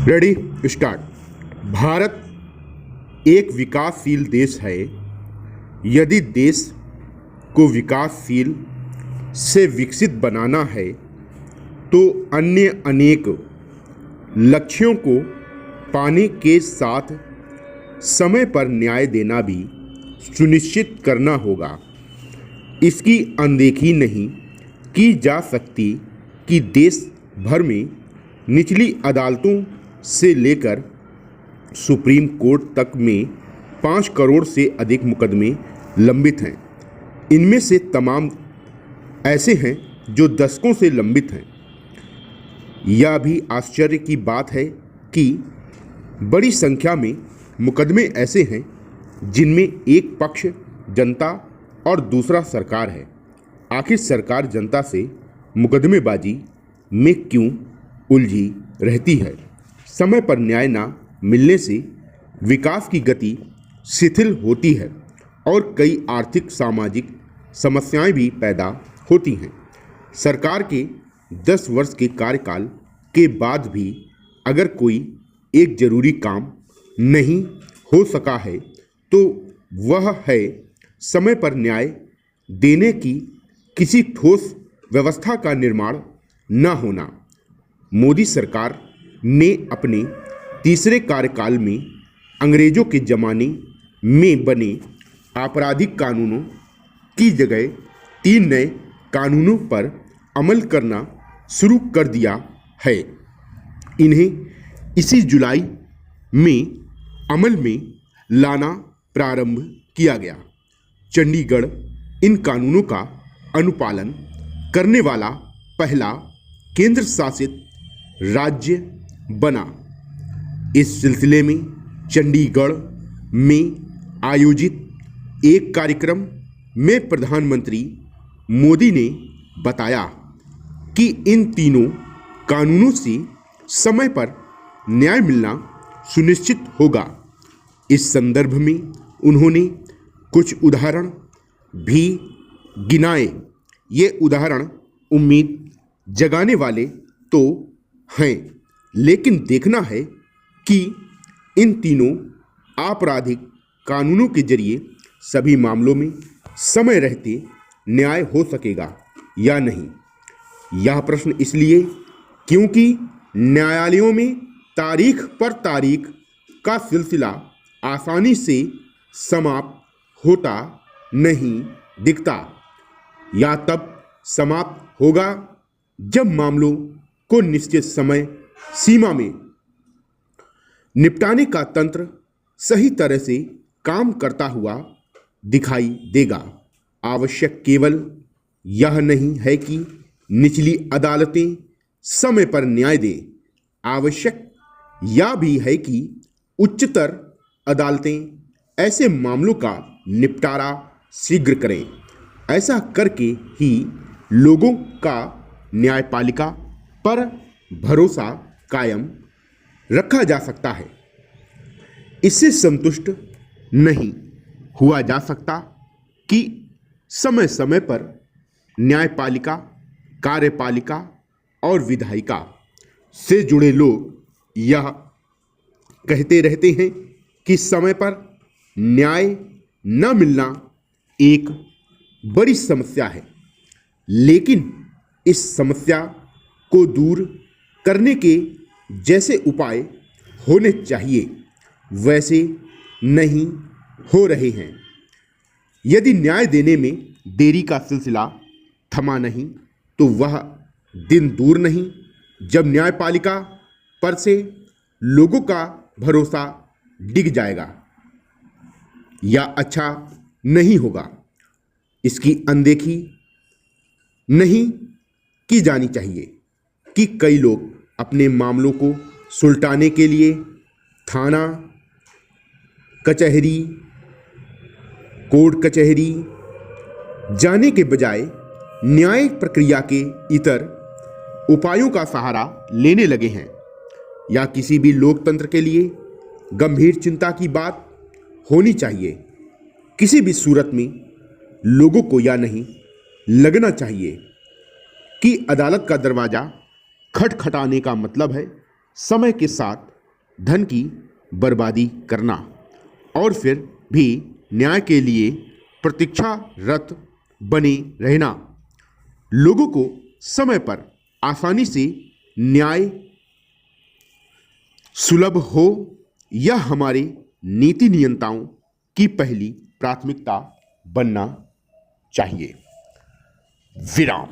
Ready start. Bharat एक विकासशील देश है। यदि देश को विकासशील से विकसित बनाना है तो अन्य अनेक लक्ष्यों को पाने के साथ समय पर न्याय देना भी सुनिश्चित करना होगा। इसकी अनदेखी नहीं की जा सकती कि देश भर में निचली अदालतों से लेकर सुप्रीम कोर्ट तक में 5 करोड़ से अधिक मुकदमे लंबित हैं। इनमें से तमाम ऐसे हैं जो दशकों से लंबित हैं। यह भी आश्चर्य की बात है कि बड़ी संख्या में मुकदमे ऐसे हैं जिनमें एक पक्ष जनता और दूसरा सरकार है। आखिर सरकार जनता से मुकदमेबाजी में क्यों उलझी रहती है? समय पर न्याय न मिलने से विकास की गति शिथिल होती है और कई आर्थिक सामाजिक समस्याएं भी पैदा होती हैं। सरकार के 10 वर्ष के कार्यकाल के बाद भी अगर कोई एक जरूरी काम नहीं हो सका है तो वह है समय पर न्याय देने की किसी ठोस व्यवस्था का निर्माण न होना। मोदी सरकार ने अपने तीसरे कार्यकाल में अंग्रेजों के ज़माने में बने आपराधिक कानूनों की जगह 3 नए कानूनों पर अमल करना शुरू कर दिया है। इन्हें इसी जुलाई में अमल में लाना प्रारंभ किया गया। चंडीगढ़ इन कानूनों का अनुपालन करने वाला पहला केंद्र शासित राज्य बना। इस सिलसिले में चंडीगढ़ में आयोजित एक कार्यक्रम में प्रधानमंत्री मोदी ने बताया कि इन तीनों कानूनों से समय पर न्याय मिलना सुनिश्चित होगा। इस संदर्भ में उन्होंने कुछ उदाहरण भी गिनाए। ये उदाहरण उम्मीद जगाने वाले तो हैं, लेकिन देखना है कि इन तीनों आपराधिक कानूनों के जरिए सभी मामलों में समय रहते न्याय हो सकेगा या नहीं। यह प्रश्न इसलिए क्योंकि न्यायालयों में तारीख पर तारीख का सिलसिला आसानी से समाप्त होता नहीं दिखता। या तब समाप्त होगा जब मामलों को निश्चित समय सीमा में निपटाने का तंत्र सही तरह से काम करता हुआ दिखाई देगा। आवश्यक केवल यह नहीं है कि निचली अदालतें समय पर न्याय दें, आवश्यक यह भी है कि उच्चतर अदालतें ऐसे मामलों का निपटारा शीघ्र करें। ऐसा करके ही लोगों का न्यायपालिका पर भरोसा कायम रखा जा सकता है। इससे संतुष्ट नहीं हुआ जा सकता कि समय समय पर न्यायपालिका, कार्यपालिका और विधायिका से जुड़े लोग यह कहते रहते हैं कि समय पर न्याय न मिलना एक बड़ी समस्या है, लेकिन इस समस्या को दूर करने के जैसे उपाय होने चाहिए वैसे नहीं हो रहे हैं। यदि न्याय देने में देरी का सिलसिला थमा नहीं तो वह दिन दूर नहीं जब न्यायपालिका पर से लोगों का भरोसा डिग जाएगा या अच्छा नहीं होगा। इसकी अनदेखी नहीं की जानी चाहिए कि कई लोग अपने मामलों को सुलटाने के लिए थाना कचहरी, कोर्ट कचहरी जाने के बजाय न्यायिक प्रक्रिया के इतर उपायों का सहारा लेने लगे हैं। या किसी भी लोकतंत्र के लिए गंभीर चिंता की बात होनी चाहिए। किसी भी सूरत में लोगों को या नहीं लगना चाहिए कि अदालत का दरवाज़ा खटखटाने का मतलब है समय के साथ धन की बर्बादी करना और फिर भी न्याय के लिए प्रतीक्षारत बने रहना, लोगों को समय पर आसानी से न्याय सुलभ हो, यह हमारे नीति नियंताओं की पहली प्राथमिकता बनना चाहिए। विराम।